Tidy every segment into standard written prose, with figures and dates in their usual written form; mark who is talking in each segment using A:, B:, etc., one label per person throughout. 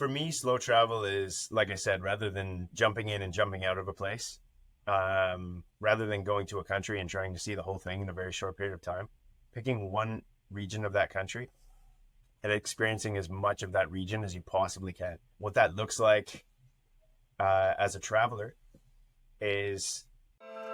A: For me, slow travel is, like I said, rather than jumping in and jumping out of a place, rather than going to a country and trying to see the whole thing in a very short period of time, picking one region of that country and experiencing as much of that region as you possibly can. What that looks like as a traveler is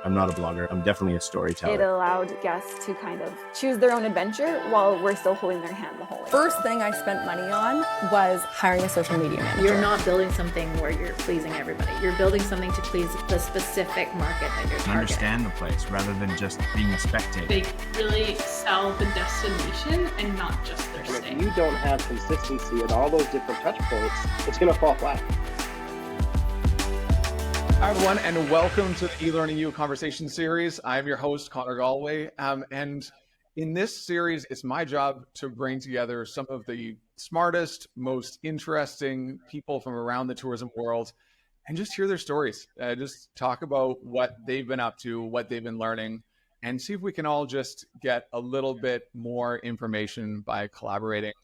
A: I'm not a blogger. I'm definitely a
B: It
A: storyteller.
B: allowed guests to kind of choose their own adventure while we're still holding their hand the whole way.
C: First thing I spent money on was hiring a social media manager.
D: You're not building something where you're pleasing everybody. You're building something to please the specific market that you're targeting.
A: Understand the place rather than just being a spectator.
E: They really sell the destination and not just their stay.
F: If you don't have consistency at all those different touch points, it's going to fall flat.
G: Hi, everyone, and welcome to the eLearning U Conversation Series. I'm your host, Connor Galway, and in this series, it's my job to bring together some of the smartest, most interesting people from around the tourism world and just hear their stories. Just talk about what they've been up to, what they've been learning, and see if we can all just get a little bit more information by collaborating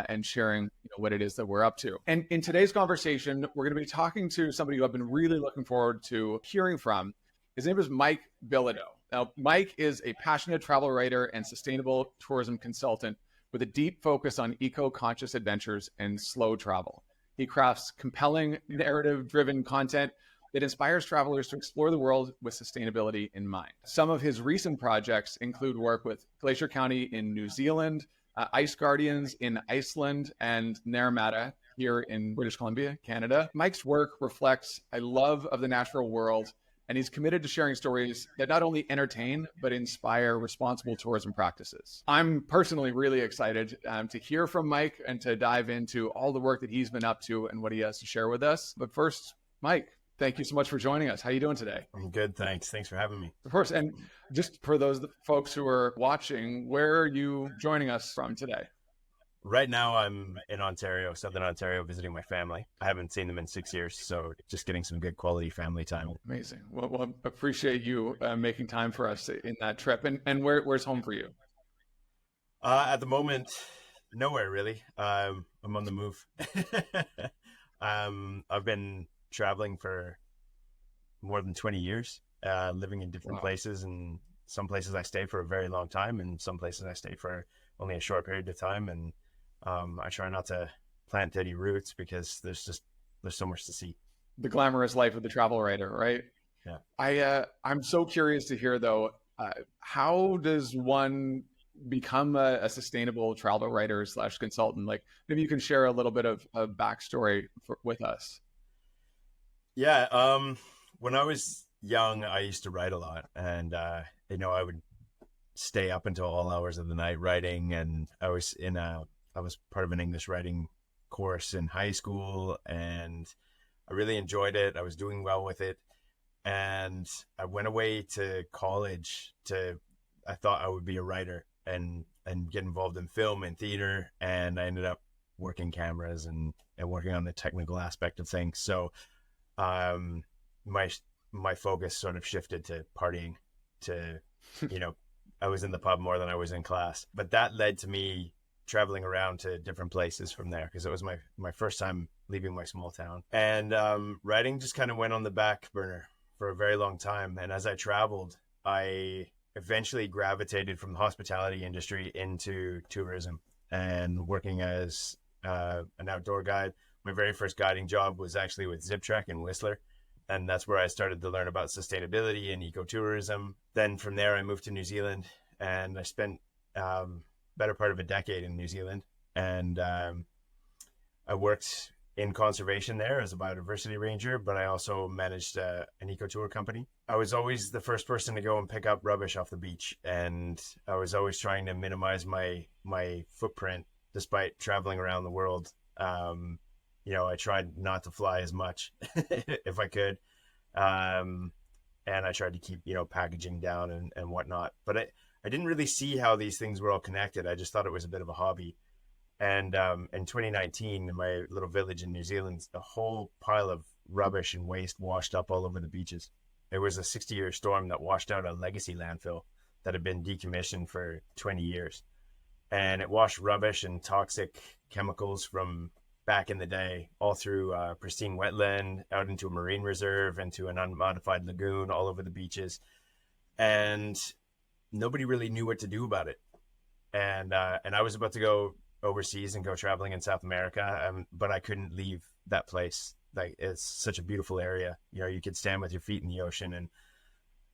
G: and sharing what it is that we're up to. And in today's conversation, we're going to be talking to somebody who I've been really looking forward to hearing from. His name is Mike Bilodeau. Now, Mike is a passionate travel writer and sustainable tourism consultant with a deep focus on eco-conscious adventures and slow travel. He crafts compelling, narrative-driven content that inspires travelers to explore the world with sustainability in mind. Some of his recent projects include work with Glacier County in New Zealand, Ice Guardians in Iceland, and Naramata here in British Columbia, Canada. Mike's work reflects a love of the natural world, and he's committed to sharing stories that not only entertain, but inspire responsible tourism practices. I'm personally really excited to hear from Mike and to dive into all the work that he's been up to and what he has to share with us. But first, Mike, thank you so much for joining us. How are you doing today?
A: I'm good, thanks. Thanks for having me.
G: Of course. And just for those folks who are watching, where are you joining us from today?
A: Right now, I'm in Ontario, Southern Ontario, visiting my family. I haven't seen them in 6 years, so just getting some good quality family time.
G: Amazing. Well, appreciate you making time for us in that trip. And where's home for you?
A: At the moment, nowhere really. I'm on the move. I've been traveling for more than 20 years, living in different places, and some places I stay for a very long time and some places I stay for only a short period of time. And I try not to plant dirty roots because there's so much to see.
G: The glamorous life of the travel writer, right?
A: Yeah.
G: I'm so curious to hear though, how does one become a sustainable travel writer / consultant? Like maybe you can share a little bit of a backstory with us.
A: Yeah. When I was young, I used to write a lot, and I would stay up until all hours of the night writing. And I was part of an English writing course in high school, and I really enjoyed it. I was doing well with it, and I went away to college I thought I would be a writer and get involved in film and theater, and I ended up working cameras and working on the technical aspect of things. So my focus sort of shifted to partying, to I was in the pub more than I was in class. But that led to me traveling around to different places from there, because it was my first time leaving my small town. And writing just kind of went on the back burner for a very long time. And as I traveled, I eventually gravitated from the hospitality industry into tourism and working as an outdoor guide. My very first guiding job was actually with Zip Trek in Whistler. And that's where I started to learn about sustainability and ecotourism. Then from there, I moved to New Zealand, and I spent better part of a decade in New Zealand. And I worked in conservation there as a biodiversity ranger, but I also managed an ecotour company. I was always the first person to go and pick up rubbish off the beach. And I was always trying to minimize my footprint despite traveling around the world. I tried not to fly as much if I could. And I tried to keep, packaging down and whatnot. But I didn't really see how these things were all connected. I just thought it was a bit of a hobby. And in 2019, in my little village in New Zealand, a whole pile of rubbish and waste washed up all over the beaches. It was a 60-year storm that washed out a legacy landfill that had been decommissioned for 20 years. And it washed rubbish and toxic chemicals from back in the day, all through pristine wetland, out into a marine reserve, into an unmodified lagoon, all over the beaches. And nobody really knew what to do about it. And I was about to go overseas and go traveling in South America, but I couldn't leave that place. Like, it's such a beautiful area. You know, you could stand with your feet in the ocean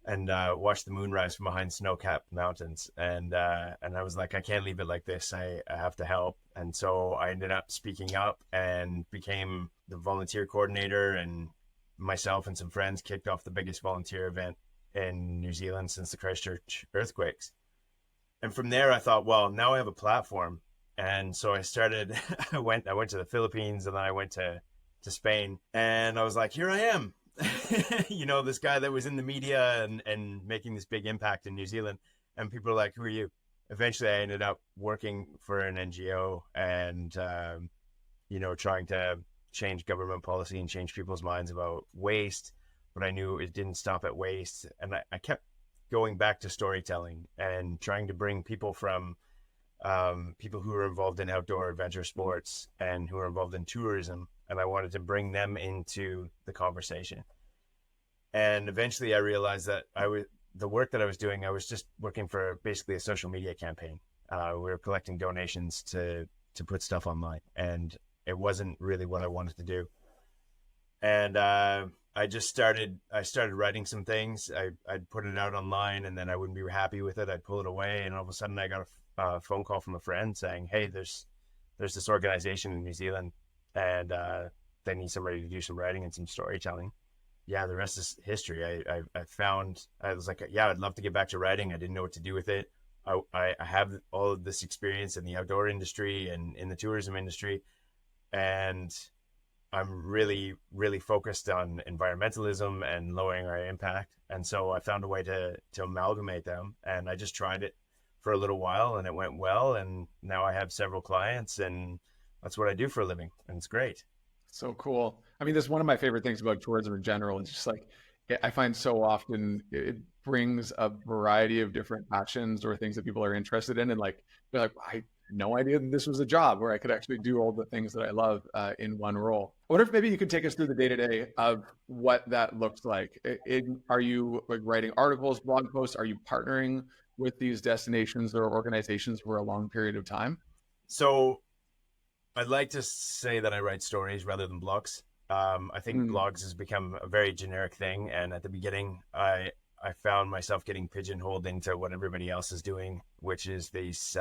A: and watch the moonrise from behind snow-capped mountains. And I was like, I can't leave it like this. I have to help. And so I ended up speaking up and became the volunteer coordinator, and myself and some friends kicked off the biggest volunteer event in New Zealand since the Christchurch earthquakes. And from there I thought, well, now I have a platform. And so I started, I went to the Philippines, and then I went to Spain, and I was like, here I am. You know, this guy that was in the media and making this big impact in New Zealand. And people are like, who are you? Eventually I ended up working for an NGO and, you know, trying to change government policy and change people's minds about waste. But I knew it didn't stop at waste. And I kept going back to storytelling and trying to bring people from people who are involved in outdoor adventure sports and who are involved in tourism. And I wanted to bring them into the conversation. And eventually I realized that the work that I was doing, I was just working for basically a social media campaign. We were collecting donations to put stuff online, and it wasn't really what I wanted to do. And I started writing some things. I'd put it out online, and then I wouldn't be happy with it. I'd pull it away, and all of a sudden I got a phone call from a friend saying, hey, there's this organization in New Zealand, and they need somebody to do some writing and some storytelling. Yeah, the rest is history. I was like, yeah, I'd love to get back to writing. I didn't know what to do with it. I have all of this experience in the outdoor industry and in the tourism industry, and I'm really, really focused on environmentalism and lowering our impact. And so I found a way to amalgamate them, and I just tried it for a little while, and it went well. And now I have several clients, and that's what I do for a living, and it's great.
G: So cool. I mean, this is one of my favorite things about tourism in general. It's just like, I find so often it brings a variety of different passions or things that people are interested in. And like, they're like, I had no idea that this was a job where I could actually do all the things that I love in one role. I wonder if maybe you could take us through the day-to-day of what that looks like. Are you like writing articles, blog posts? Are you partnering with these destinations or organizations for a long period of time?
A: So I'd like to say that I write stories rather than blogs. I think blogs has become a very generic thing. And at the beginning, I found myself getting pigeonholed into what everybody else is doing, which is these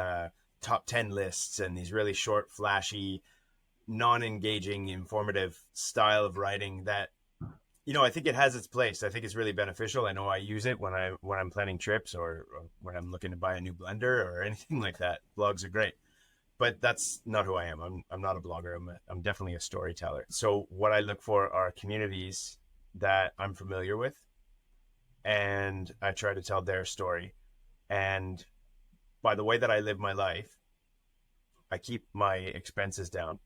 A: top 10 lists and these really short, flashy, non-engaging, informative style of writing that, you know, I think it has its place. I think it's really beneficial. I know I use it when I'm planning trips or when I'm looking to buy a new blender or anything like that. Blogs are great. But that's not who I am. I'm not a blogger. I'm definitely a storyteller. So what I look for are communities that I'm familiar with, and I try to tell their story. And by the way that I live my life, I keep my expenses down,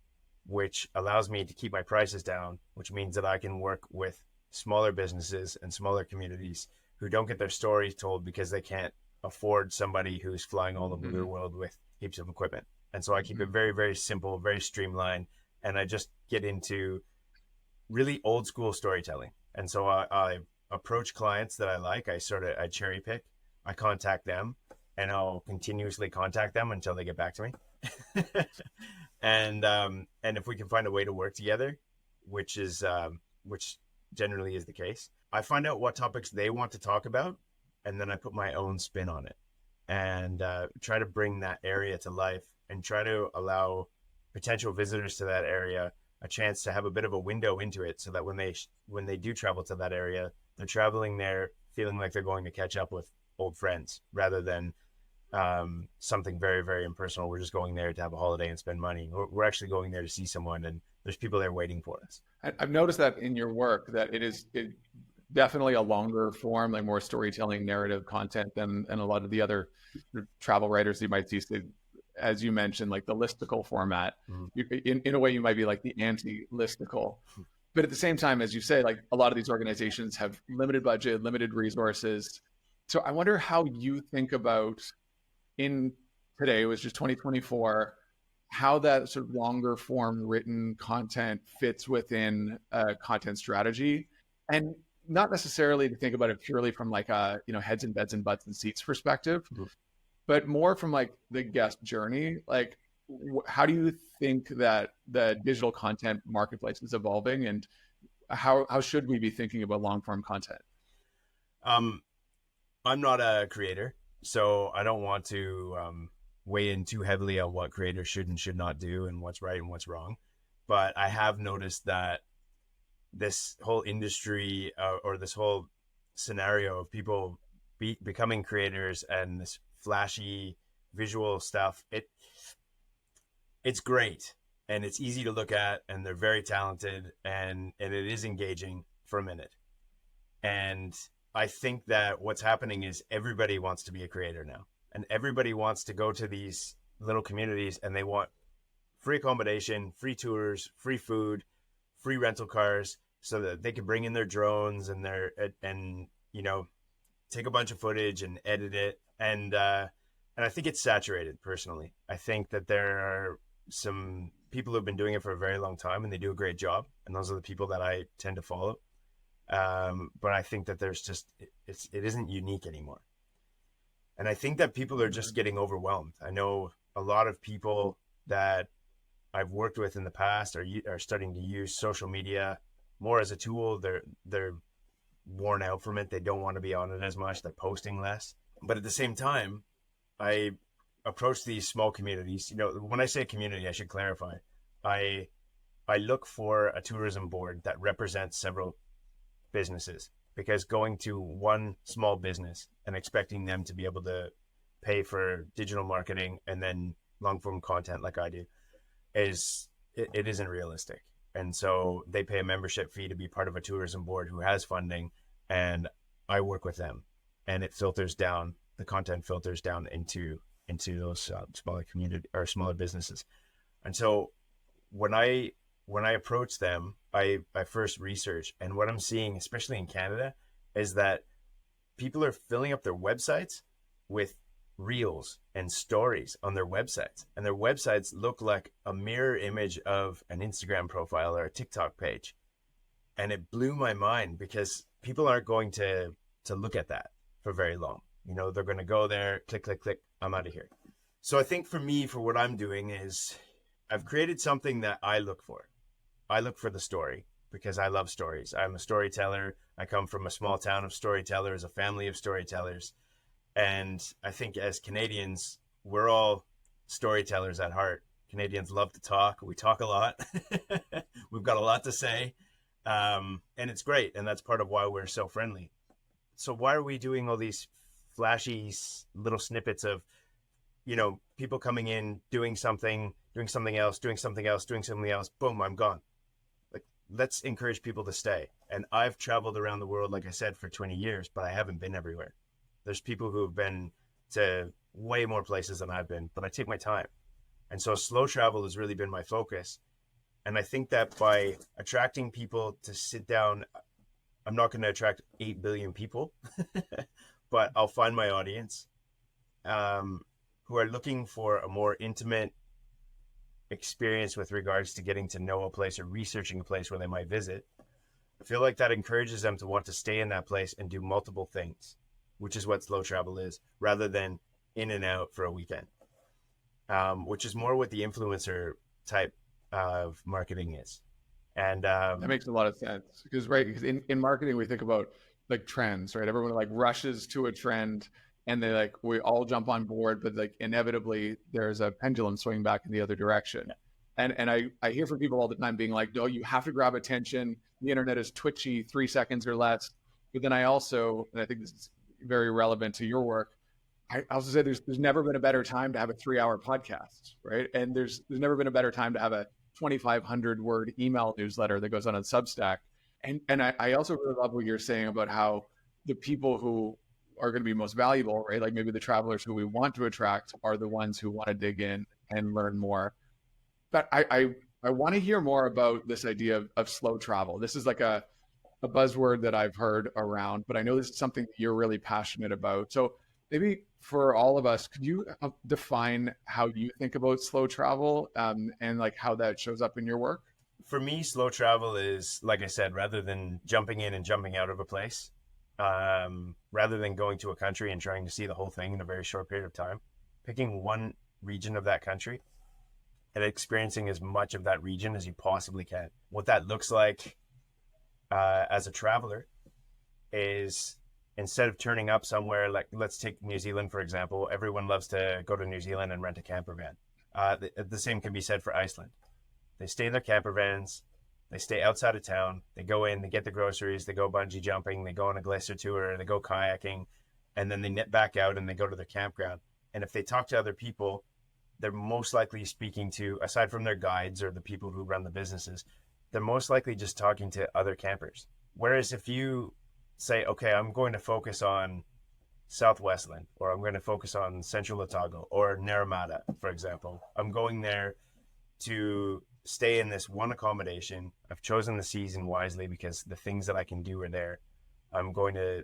A: which allows me to keep my prices down, which means that I can work with smaller businesses and smaller communities who don't get their stories told because they can't afford somebody who's flying all over the world with heaps of equipment. And so I keep it very, very simple, very streamlined. And I just get into really old school storytelling. And so I approach clients that I like. I cherry pick. I contact them, and I'll continuously contact them until they get back to me. And if we can find a way to work together, which generally is the case, I find out what topics they want to talk about, and then I put my own spin on it and try to bring that area to life, and try to allow potential visitors to that area a chance to have a bit of a window into it, so that when they do travel to that area, they're traveling there feeling like they're going to catch up with old friends rather than something very, very impersonal. We're just going there to have a holiday and spend money. We're actually going there to see someone, and there's people there waiting for us.
G: I've noticed that in your work that it definitely a longer form, like more storytelling narrative content than a lot of the other travel writers you might see. As you mentioned, like the listicle format, in a way you might be like the anti-listicle. But at the same time, as you say, like a lot of these organizations have limited budget, limited resources. So I wonder how you think about, in today, it was just 2024, how that sort of longer form written content fits within a content strategy, and not necessarily to think about it purely from like a, heads and beds and butts and seats perspective, but more from like the guest journey. Like, how do you think that the digital content marketplace is evolving, and how should we be thinking about long form content?
A: I'm not a creator, so I don't want to weigh in too heavily on what creators should and should not do and what's right and what's wrong. But I have noticed that this whole industry or this whole scenario of people becoming creators and this flashy visual stuff, it's great and it's easy to look at and they're very talented and it is engaging for a minute. And I think that what's happening is everybody wants to be a creator now, and everybody wants to go to these little communities and they want free accommodation, free tours, free food, free rental cars, so that they can bring in their drones and take a bunch of footage and edit it. And I think it's saturated personally. I think that there are some people who've been doing it for a very long time and they do a great job. And those are the people that I tend to follow. But I think that there's just, it isn't unique anymore. And I think that people are just getting overwhelmed. I know a lot of people that I've worked with in the past are starting to use social media more as a tool. They're worn out from it. They don't want to be on it as much. They're posting less. But at the same time, I approach these small communities. When I say community, I should clarify. I look for a tourism board that represents several businesses, because going to one small business and expecting them to be able to pay for digital marketing and then long form content like I do it isn't realistic. And so they pay a membership fee to be part of a tourism board who has funding, and I work with them, and it filters down, the content filters down into those smaller community or smaller businesses. And so when I approach them, I first research, and what I'm seeing, especially in Canada, is that people are filling up their websites with reels and stories on their websites, and their websites look like a mirror image of an Instagram profile or a TikTok page. And it blew my mind, because people aren't going to look at that for very long. They're going to go there, click, click, click, I'm out of here. So I think for me, for what I'm doing is I've created something that I look for. I look for the story, because I love stories. I'm a storyteller. I come from a small town of storytellers, a family of storytellers. And I think as Canadians, we're all storytellers at heart. Canadians love to talk. We talk a lot. We've got a lot to say. And it's great. And that's part of why we're so friendly. So why are we doing all these flashy little snippets of, people coming in, doing something else, doing something else, boom, I'm gone. Like, let's encourage people to stay. And I've traveled around the world, like I said, for 20 years, but I haven't been everywhere. There's people who have been to way more places than I've been, but I take my time. And so slow travel has really been my focus. And I think that by attracting people to sit down, I'm not going to attract 8 billion people, but I'll find my audience who are looking for a more intimate experience with regards to getting to know a place or researching a place where they might visit. I feel like that encourages them to want to stay in that place and do multiple things, which is what slow travel is, rather than in and out for a weekend, which is more what the influencer type of marketing is. And
G: that makes a lot of sense, because in marketing, we think about like trends, right? Everyone like rushes to a trend and we all jump on board, but like inevitably there's a pendulum swing back in the other direction. Yeah. And I hear from people all the time being like, no, you have to grab attention. The internet is twitchy, 3 seconds or less. But then I also, and I think this is very relevant to your work, I also say there's never been a better time to have a 3-hour podcast, right? And there's never been a better time to have a 2,500 word email newsletter that goes on a Substack. And I also really love what you're saying about how the people who are going to be most valuable, right? Like maybe the travelers who we want to attract are the ones who want to dig in and learn more. But I want to hear more about this idea of slow travel. This is like a buzzword that I've heard around, but I know this is something that you're really passionate about. So Maybe for all of us, could you define how you think about slow travel, and like how that shows up in your work?
A: For me, slow travel is, like I said, rather than jumping in and jumping out of a place, rather than going to a country and trying to see the whole thing in a very short period of time, picking one region of that country and experiencing as much of that region as you possibly can. What that looks like as a traveler is, instead of turning up somewhere, like let's take New Zealand, for example, everyone loves to go to New Zealand and rent a camper van. The same can be said for Iceland. They stay in their camper vans, they stay outside of town, they go in, they get the groceries, they go bungee jumping, they go on a glacier tour, they go kayaking, and then they nip back out and they go to their campground. And if they talk to other people, they're most likely speaking to, aside from their guides or the people who run the businesses, they're most likely just talking to other campers. Whereas if you say, okay, I'm going to focus on Southwestland, or I'm going to focus on Central Otago or Naramata, for example, I'm going there to stay in this one accommodation. I've chosen the season wisely because the things that I can do are there. I'm going to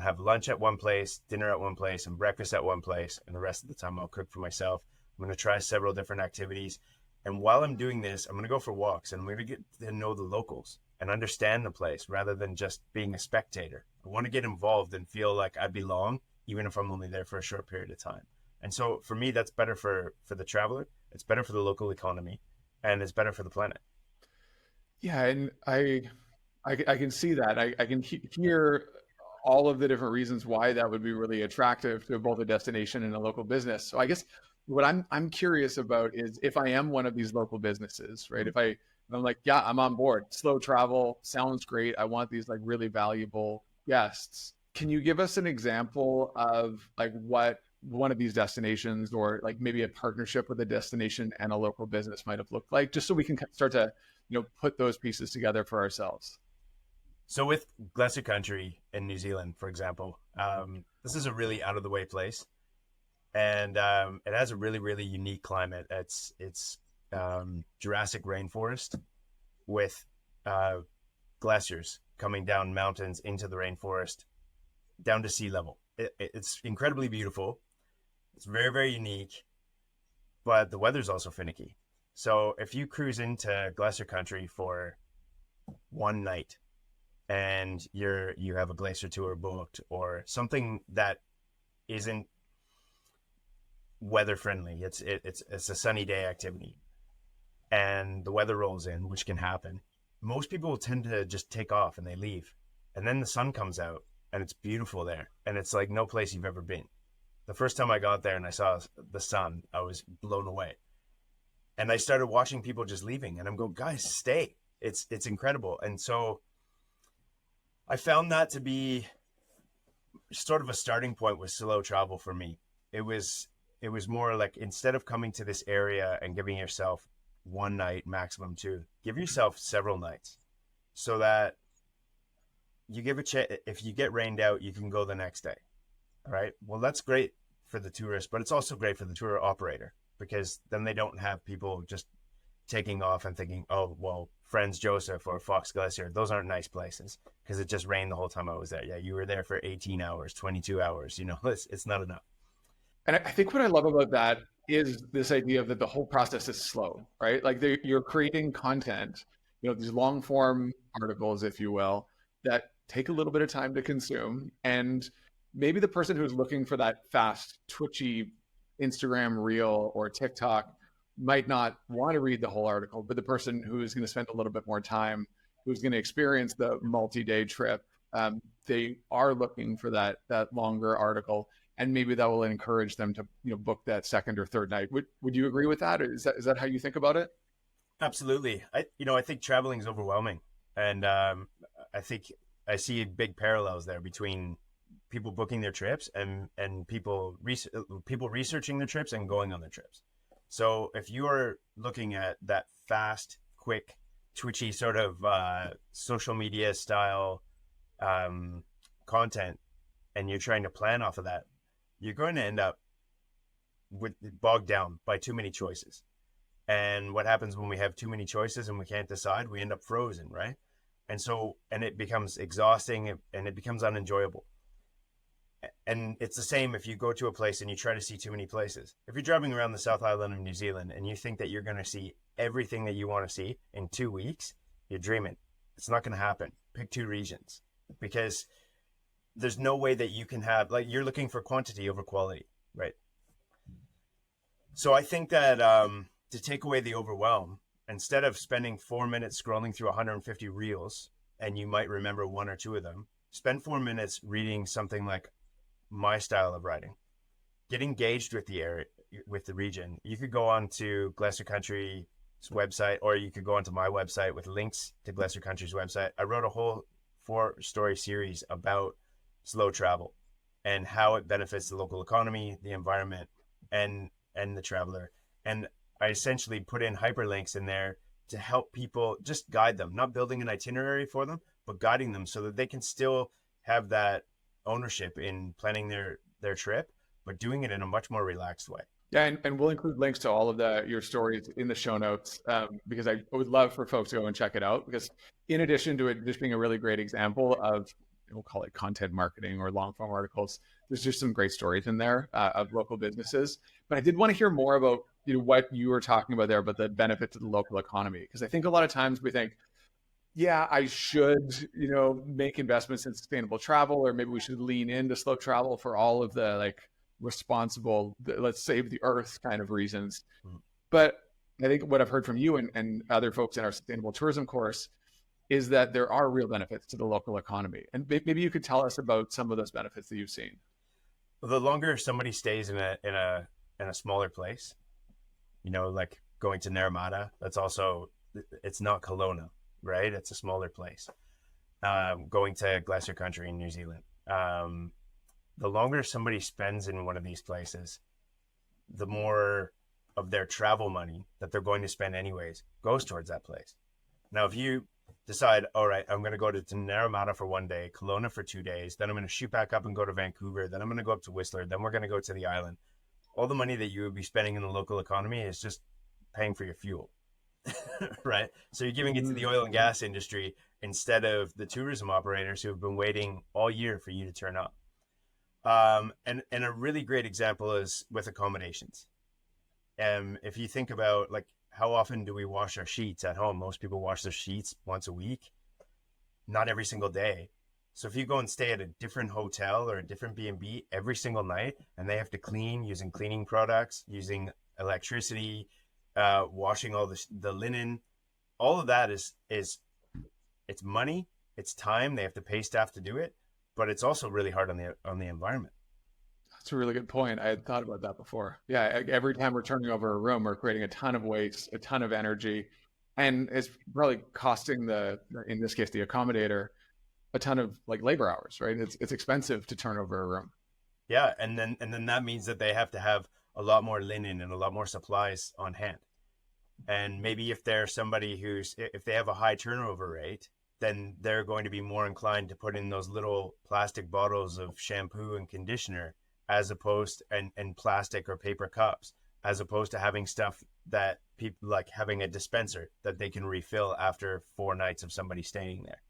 A: have lunch at one place, dinner at one place, and breakfast at one place. And the rest of the time I'll cook for myself. I'm going to try several different activities. And while I'm doing this, I'm going to go for walks and I'm going to get to know the locals and understand the place rather than just being a spectator. I want to get involved and feel like I belong, even if I'm only there for a short period of time. And so for me, that's better for the traveler. It's better for the local economy, and it's better for the planet.
G: Yeah, and I can see that. I can hear all of the different reasons why that would be really attractive to both a destination and a local business. So I guess what I'm curious about is, if I am one of these local businesses, right? If I'm like, yeah, I'm on board. Slow travel sounds great. I want these like really valuable guests. Can you give us an example of like what one of these destinations, or like maybe a partnership with a destination and a local business might have looked like, just so we can start to, put those pieces together for ourselves?
A: So with Glacier Country in New Zealand, for example, this is a really out of the way place, and it has a really, really unique climate. It's Jurassic rainforest with glaciers coming down mountains into the rainforest down to sea level. It's incredibly beautiful. It's very, very unique, but the weather's also finicky. So if you cruise into Glacier Country for one night and you have a glacier tour booked or something that isn't weather friendly, it's a sunny day activity, and the weather rolls in, which can happen, most people will tend to just take off and they leave. And then the sun comes out and it's beautiful there. And it's like no place you've ever been. The first time I got there and I saw the sun, I was blown away. And I started watching people just leaving, and I'm going, guys, stay. It's incredible. And so I found that to be sort of a starting point with slow travel for me. It was more like, instead of coming to this area and giving yourself one night, maximum two, give yourself several nights, so that you give a chance. If you get rained out, you can go the next day. All right. Well, that's great for the tourist, but it's also great for the tour operator, because then they don't have people just taking off and thinking, oh, well, Friends Joseph or Fox Glacier, those aren't nice places because it just rained the whole time I was there. Yeah, you were there for 18 hours, 22 hours. It's not enough.
G: And I think what I love about that is this idea of that the whole process is slow, right? Like you're creating content, these long form articles, if you will, that take a little bit of time to consume. And maybe the person who's looking for that fast, twitchy Instagram reel or TikTok might not want to read the whole article, but the person who is going to spend a little bit more time, who's going to experience the multi-day trip, they are looking for that longer article, and maybe that will encourage them to book that second or third night. Would you agree with that? Is that how you think about it?
A: Absolutely. I think traveling is overwhelming, and I think I see big parallels there between people booking their trips and people researching their trips and going on their trips. So if you are looking at that fast, quick, twitchy sort of social media style content, and you're trying to plan off of that, you're going to end up bogged down by too many choices. And what happens when we have too many choices and we can't decide? We end up frozen, right? And it becomes exhausting and it becomes unenjoyable. And it's the same if you go to a place and you try to see too many places. If you're driving around the South Island of New Zealand and you think that you're going to see everything that you want to see in 2 weeks, you're dreaming. It's not going to happen. Pick 2 regions, because there's no way that you can have, like, you're looking for quantity over quality, right? So I think that to take away the overwhelm, instead of spending 4 minutes scrolling through 150 reels, and you might remember 1 or 2 of them, spend 4 minutes reading something like my style of writing. Get engaged with the area, with the region. You could go on to Glacier Country's website, or you could go onto my website with links to Glacier Country's website. I wrote a whole 4-story series about slow travel and how it benefits the local economy, the environment, and the traveler. And I essentially put in hyperlinks in there to help people, just guide them, not building an itinerary for them, but guiding them so that they can still have that ownership in planning their trip, but doing it in a much more relaxed way.
G: Yeah, and we'll include links to all of your stories in the show notes, because I would love for folks to go and check it out, because in addition to it just being a really great example of, we'll call it content marketing or long form articles, there's just some great stories in there of local businesses. But I did want to hear more about what you were talking about there, about the benefits of the local economy, because I think a lot of times we think, yeah, I should, make investments in sustainable travel, or maybe we should lean into slow travel for all of the responsible, let's save the earth kind of reasons. But I think what I've heard from you and other folks in our sustainable tourism course is that there are real benefits to the local economy. And maybe you could tell us about some of those benefits that you've seen.
A: Well, the longer somebody stays in a smaller place, like going to Naramata, it's not Kelowna, right? It's a smaller place. Going to Glacier Country in New Zealand. The longer somebody spends in one of these places, the more of their travel money that they're going to spend anyways goes towards that place. Now, if you decide, all right, I'm going to go to Naramata for 1 day, Kelowna for 2 days, then I'm going to shoot back up and go to Vancouver, then I'm going to go up to Whistler, then we're going to go to the island. All the money that you would be spending in the local economy is just paying for your fuel, right? So you're giving it to the oil and gas industry instead of the tourism operators who have been waiting all year for you to turn up. And a really great example is with accommodations. If you think about how often do we wash our sheets at home? Most people wash their sheets once a week, not every single day. So if you go and stay at a different hotel or a different B&B every single night, and they have to clean using cleaning products, using electricity, washing all the linen, all of that is it's money, it's time. They have to pay staff to do it, but it's also really hard on the environment.
G: That's a really good point. I had thought about that before. Yeah, every time we're turning over a room, we're creating a ton of waste, a ton of energy, and it's probably costing in this case, the accommodator, a ton of labor hours, right? It's expensive to turn over a room.
A: Yeah, and then that means that they have to have a lot more linen and a lot more supplies on hand. And maybe if they're somebody if they have a high turnover rate, then they're going to be more inclined to put in those little plastic bottles of shampoo and conditioner as opposed and plastic or paper cups, as opposed to having stuff that people having a dispenser that they can refill after 4 nights of somebody staying there,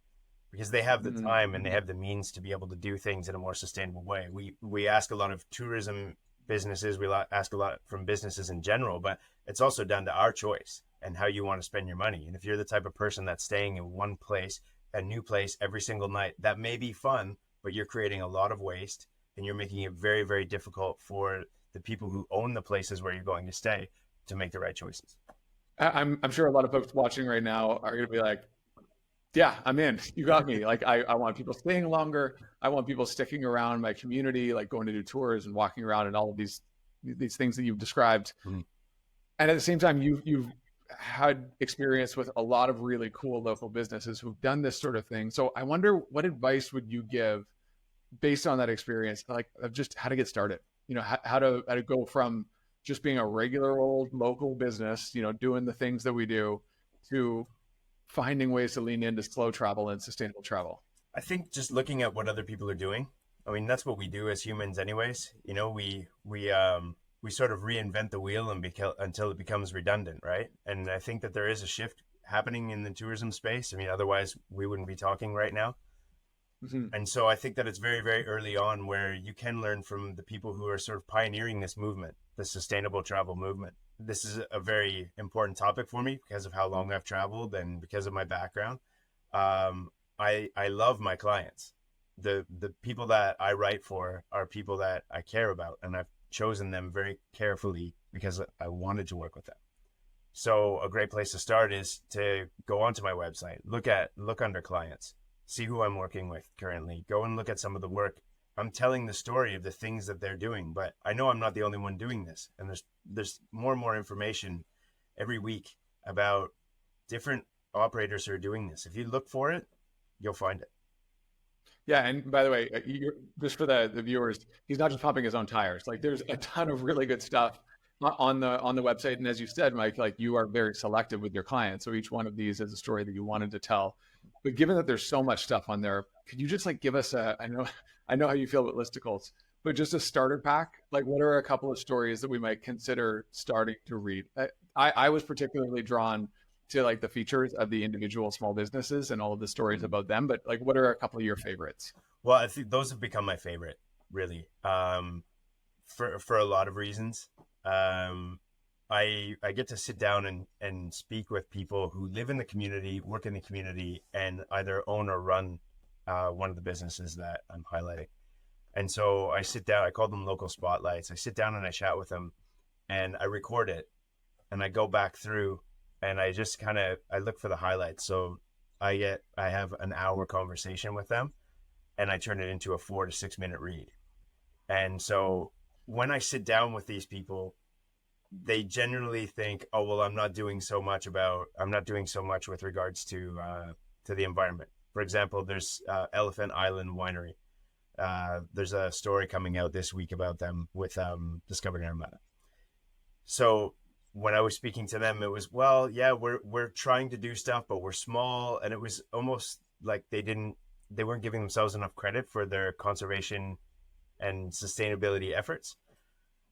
A: because they have the time and they have the means to be able to do things in a more sustainable way. We ask a lot of tourism businesses, we ask a lot from businesses in general, but it's also down to our choice and how you want to spend your money. And if you're the type of person that's staying in one place, a new place every single night, that may be fun, but you're creating a lot of waste and you're making it very, very difficult for the people who own the places where you're going to stay to make the right choices.
G: I'm sure a lot of folks watching right now are going to be like, yeah, I'm in. You got me. I want people staying longer. I want people sticking around my community, going to do tours and walking around and all of these things that you've described. Mm-hmm. And at the same time, you've had experience with a lot of really cool local businesses who've done this sort of thing. So I wonder, what advice would you give based on that experience, of just how to get started? How to go from just being a regular old local business, doing the things that we do, to finding ways to lean into slow travel and sustainable travel.
A: I think just looking at what other people are doing. I mean, that's what we do as humans anyways. We sort of reinvent the wheel until it becomes redundant, right? And I think that there is a shift happening in the tourism space. I mean, otherwise we wouldn't be talking right now.
G: Mhm.
A: And so I think that it's very, very early on where you can learn from the people who are sort of pioneering this movement, the sustainable travel movement. This is a very important topic for me because of how long I've traveled and because of my background. I love my clients. The people that I write for are people that I care about, and I've chosen them very carefully because I wanted to work with them. So a great place to start is to go onto my website, look under clients, see who I'm working with currently, go and look at some of the work. I'm telling the story of the things that they're doing, but I know I'm not the only one doing this. And there's more and more information every week about different operators who are doing this. If you look for it, you'll find it.
G: Yeah, and by the way, just for the viewers, he's not just pumping his own tires. Like, there's a ton of really good stuff on the website. And as you said, Mike, like, you are very selective with your clients. So each one of these is a story that you wanted to tell. But given that there's so much stuff on there, could you just like give us I know how you feel about listicles, but just a starter pack? Like, what are a couple of stories that we might consider starting to read? I was particularly drawn to like the features of the individual small businesses and all of the stories about them. But like, what are a couple of your favorites?
A: Well, I think those have become my favorite, really, for a lot of reasons. I get to sit down and speak with people who live in the community, work in the community, and either own or run one of the businesses that I'm highlighting. And so I sit down, I call them local spotlights. I sit down and I chat with them, and I record it, and I go back through, and I just I look for the highlights. So I have an hour conversation with them, and I turn it into a 4 to 6 minute read. And so when I sit down with these people, they generally think, oh, well, I'm not doing so much with regards to the environment. For example, there's Elephant Island Winery. There's a story coming out this week about them with Discovered Armada. So when I was speaking to them, it was, well, yeah, we're trying to do stuff, but we're small. And it was almost like they weren't giving themselves enough credit for their conservation and sustainability efforts.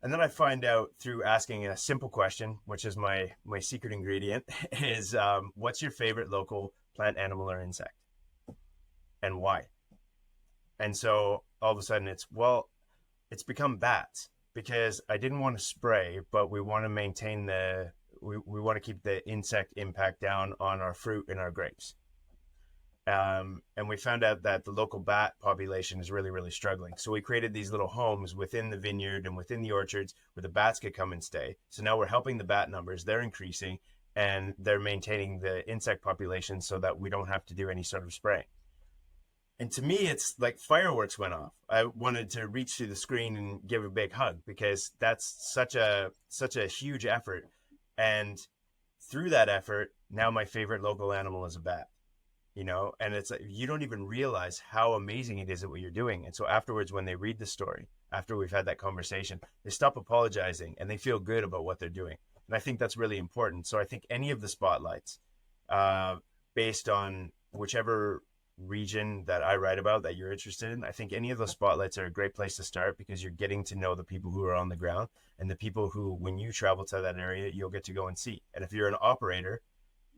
A: And then I find out through asking a simple question, which is my secret ingredient, is what's your favorite local plant, animal, or insect? And why? And so all of a sudden it's become bats, because I didn't want to spray, but we want to maintain we want to keep the insect impact down on our fruit and our grapes. And we found out that the local bat population is really, really struggling. So we created these little homes within the vineyard and within the orchards where the bats could come and stay. So now we're helping the bat numbers. They're increasing, and they're maintaining the insect population so that we don't have to do any sort of spraying. And to me, it's like fireworks went off. I wanted to reach through the screen and give a big hug, because that's such a huge effort. And through that effort, now my favorite local animal is a bat. And it's like, you don't even realize how amazing it is at what you're doing. And so afterwards, when they read the story, after we've had that conversation, they stop apologizing and they feel good about what they're doing. And I think that's really important. So I think any of the spotlights, based on whichever region that I write about that you're interested in, I think any of those spotlights are a great place to start, because you're getting to know the people who are on the ground and the people who, when you travel to that area, you'll get to go and see. And if you're an operator,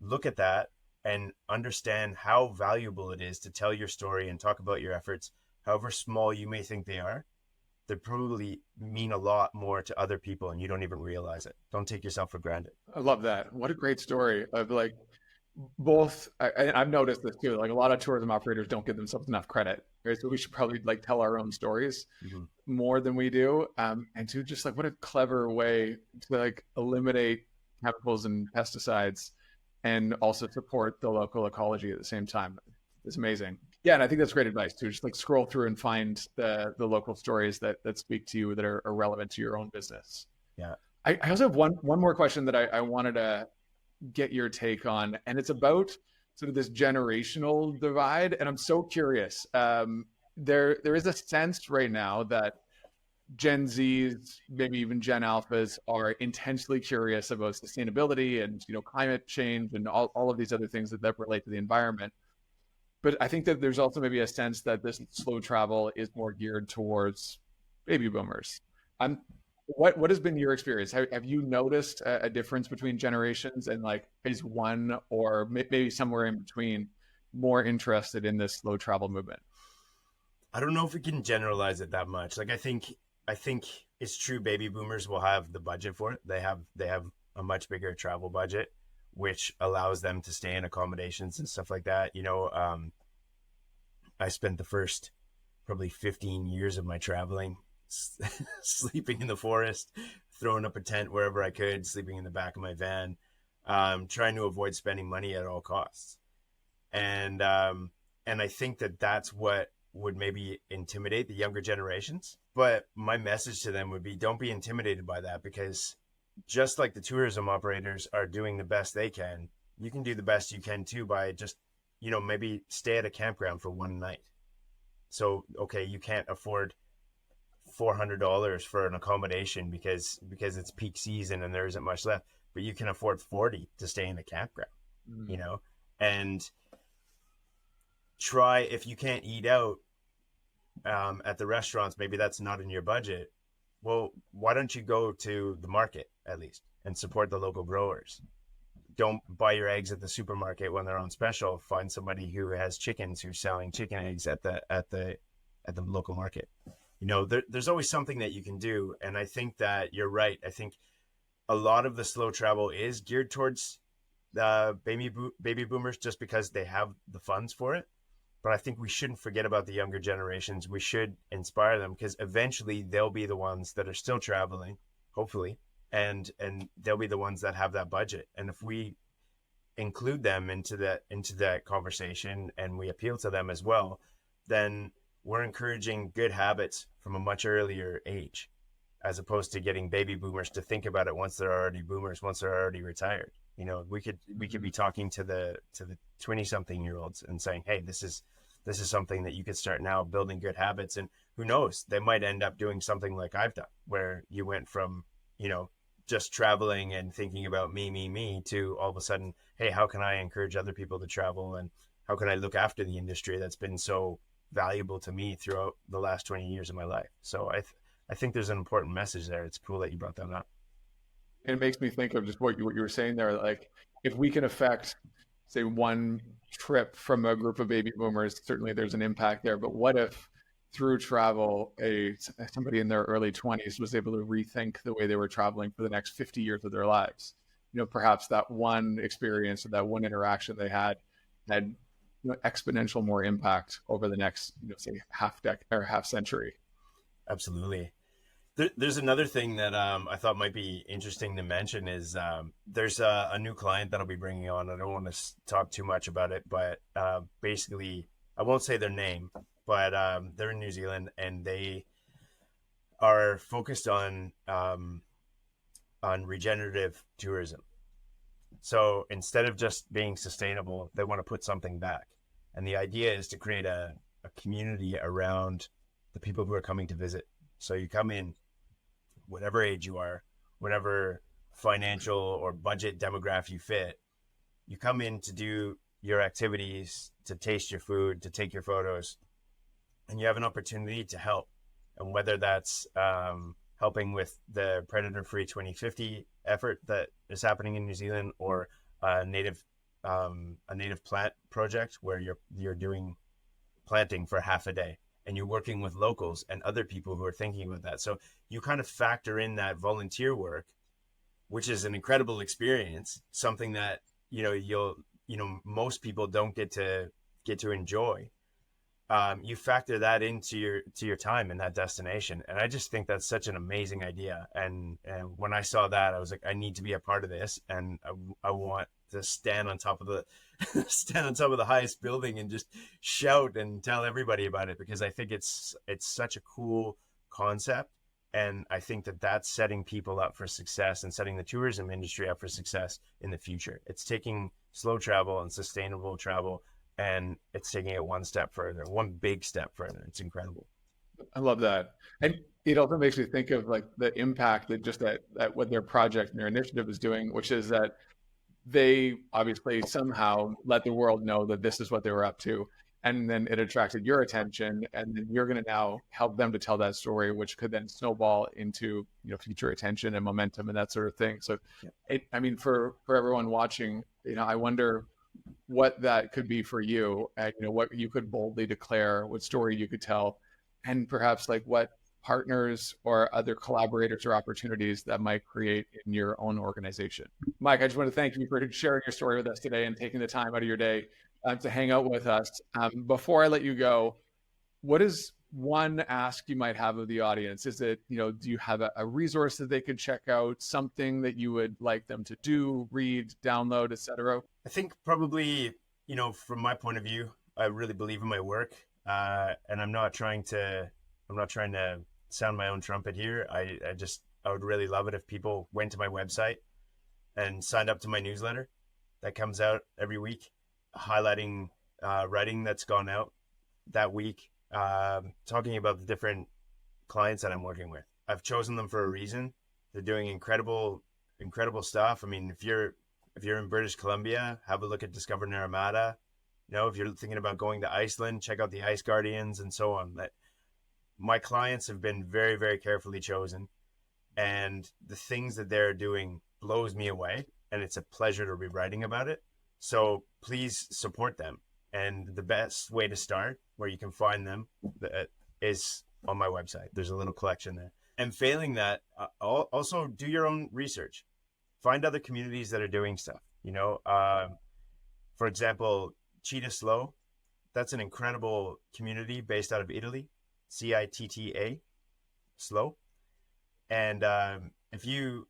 A: look at that and understand how valuable it is to tell your story and talk about your efforts. However small you may think they are, they probably mean a lot more to other people, and you don't even realize it. Don't take yourself for granted.
G: I love that. What a great story of like both. I've noticed this too. Like, a lot of tourism operators don't give themselves enough credit, right? So we should probably like tell our own stories more than we do. And to just like, what a clever way to like eliminate chemicals and pesticides and also support the local ecology at the same time. It's amazing. Yeah, and I think that's great advice too. Just like scroll through and find the local stories that speak to you, that are relevant to your own business.
A: Yeah.
G: I also have one more question that I wanted to get your take on, and it's about sort of this generational divide. And I'm so curious. There is a sense right now that Gen Zs, maybe even Gen Alphas, are intensely curious about sustainability and climate change and all of these other things that relate to the environment. But I think that there's also maybe a sense that this slow travel is more geared towards baby boomers. What has been your experience? Have you noticed a difference between generations, and like, is one or maybe somewhere in between more interested in this slow travel movement?
A: I don't know if we can generalize it that much. Like I think it's true. Baby boomers will have the budget for it. They have a much bigger travel budget, which allows them to stay in accommodations and stuff like that. I spent the first probably 15 years of my traveling sleeping in the forest, throwing up a tent wherever I could, sleeping in the back of my van, trying to avoid spending money at all costs. And I think that that's what would maybe intimidate the younger generations. But my message to them would be, don't be intimidated by that, because just like the tourism operators are doing the best they can, you can do the best you can too by just, maybe stay at a campground for one night. So, okay, you can't afford $400 for an accommodation because it's peak season and there isn't much left, but you can afford 40 to stay in a campground, and try, if you can't eat out at the restaurants, maybe that's not in your budget. Well, why don't you go to the market at least and support the local growers? Don't buy your eggs at the supermarket when they're on special. Find somebody who has chickens who's selling chicken eggs at the local market. There's always something that you can do. And I think that you're right. I think a lot of the slow travel is geared towards baby boomers just because they have the funds for it. But I think we shouldn't forget about the younger generations. We should inspire them, because eventually they'll be the ones that are still traveling, hopefully, and they'll be the ones that have that budget. And if we include them into that conversation and we appeal to them as well, then we're encouraging good habits from a much earlier age, as opposed to getting baby boomers to think about it once they're already boomers, once they're already retired. We could be talking to the 20-something-year-olds and saying, hey, this is something that you could start now, building good habits. And who knows, they might end up doing something like I've done, where you went from, just traveling and thinking about me, to all of a sudden, hey, how can I encourage other people to travel? And how can I look after the industry that's been so valuable to me throughout the last 20 years of my life? So I think there's an important message there. It's cool that you brought that up.
G: It makes me think of just what you were saying there. Like, if we can affect, say, one trip from a group of baby boomers, certainly there's an impact there. But what if through travel, somebody in their early 20s was able to rethink the way they were traveling for the next 50 years of their lives? Perhaps that one experience or that one interaction they had exponential more impact over the next, say, half century.
A: Absolutely. There's another thing that I thought might be interesting to mention is there's a new client that I'll be bringing on. I don't want to talk too much about it, but basically, I won't say their name, but they're in New Zealand and they are focused on regenerative tourism. So instead of just being sustainable, they want to put something back. And the idea is to create a community around the people who are coming to visit. So you come in, whatever age you are, whatever financial or budget demographic you fit, you come in to do your activities, to taste your food, to take your photos, and you have an opportunity to help. And whether that's helping with the Predator-Free 2050 effort that is happening in New Zealand, or a native plant project where you're doing planting for half a day, and you're working with locals and other people who are thinking about that. So you kind of factor in that volunteer work, which is an incredible experience, something that, most people don't get to enjoy. You factor that into your time in that destination. And I just think that's such an amazing idea. And when I saw that, I was like, I need to be a part of this. And I want to stand on top of the highest building and just shout and tell everybody about it, because I think it's such a cool concept. And I think that that's setting people up for success and setting the tourism industry up for success in the future. It's taking slow travel and sustainable travel, and it's taking it one big step further. It's incredible.
G: I love that. And it also makes me think of like the impact that what their project and their initiative is doing, which is that they obviously somehow let the world know that this is what they were up to. And then it attracted your attention, and then you're going to now help them to tell that story, which could then snowball into, future attention and momentum and that sort of thing. So, for everyone watching, I wonder what that could be for you, and what you could boldly declare, what story you could tell, and perhaps like what partners or other collaborators or opportunities that might create in your own organization. Mike, I just want to thank you for sharing your story with us today and taking the time out of your day to hang out with us. Before I let you go, what is one ask you might have of the audience? Is it, do you have a resource that they could check out, something that you would like them to do, read, download, etc.?
A: I think probably, from my point of view, I really believe in my work, and I'm not trying to sound my own trumpet here. I would really love it if people went to my website and signed up to my newsletter that comes out every week, highlighting writing that's gone out that week, talking about the different clients that I'm working with. I've chosen them for a reason. They're doing incredible stuff. I mean, if you're in British Columbia, have a look at Discover Naramata. If you're thinking about going to Iceland, check out the Ice Guardians and so on. That my clients have been very, very carefully chosen, and the things that they're doing blows me away, and it's a pleasure to be writing about it. So please support them. And the best way to start, where you can find them, is on my website. There's a little collection there. And failing that, also do your own research. Find other communities that are doing stuff. For example, Cheetah Slow, that's an incredible community based out of Italy, CITTA, Slow. And if you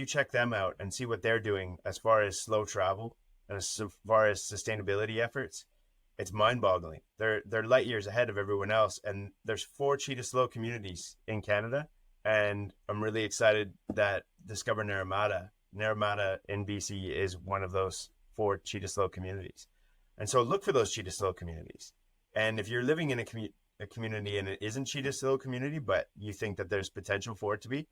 A: check them out and see what they're doing as far as slow travel and as far as sustainability efforts, it's mind-boggling. They're light years ahead of everyone else. And there's 4 Cheetah Slow communities in Canada, and I'm really excited that Discover Naramata in BC is one of those 4 Cheetah Slow communities. And so look for those Cheetah Slow communities. And if you're living in a community and it isn't Cheetah Slow community, but you think that there's potential for it to be,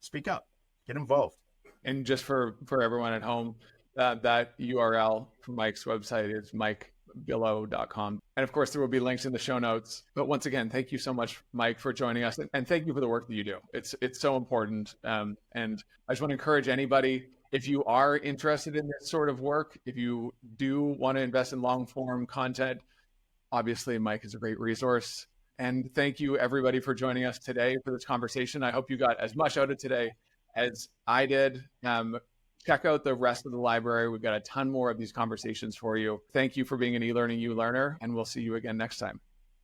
A: speak up, get involved.
G: And just for everyone at home, that URL for Mike's website is mikebilodeau.com. And of course, there will be links in the show notes. But once again, thank you so much, Mike, for joining us. And thank you for the work that you do. It's so important. And I just want to encourage anybody, if you are interested in this sort of work, if you do want to invest in long form content, obviously Mike is a great resource. And thank you everybody for joining us today for this conversation. I hope you got as much out of today as I did. Check out the rest of the library. We've got a ton more of these conversations for you. Thank you for being an eLearning U learner, and we'll see you again next time.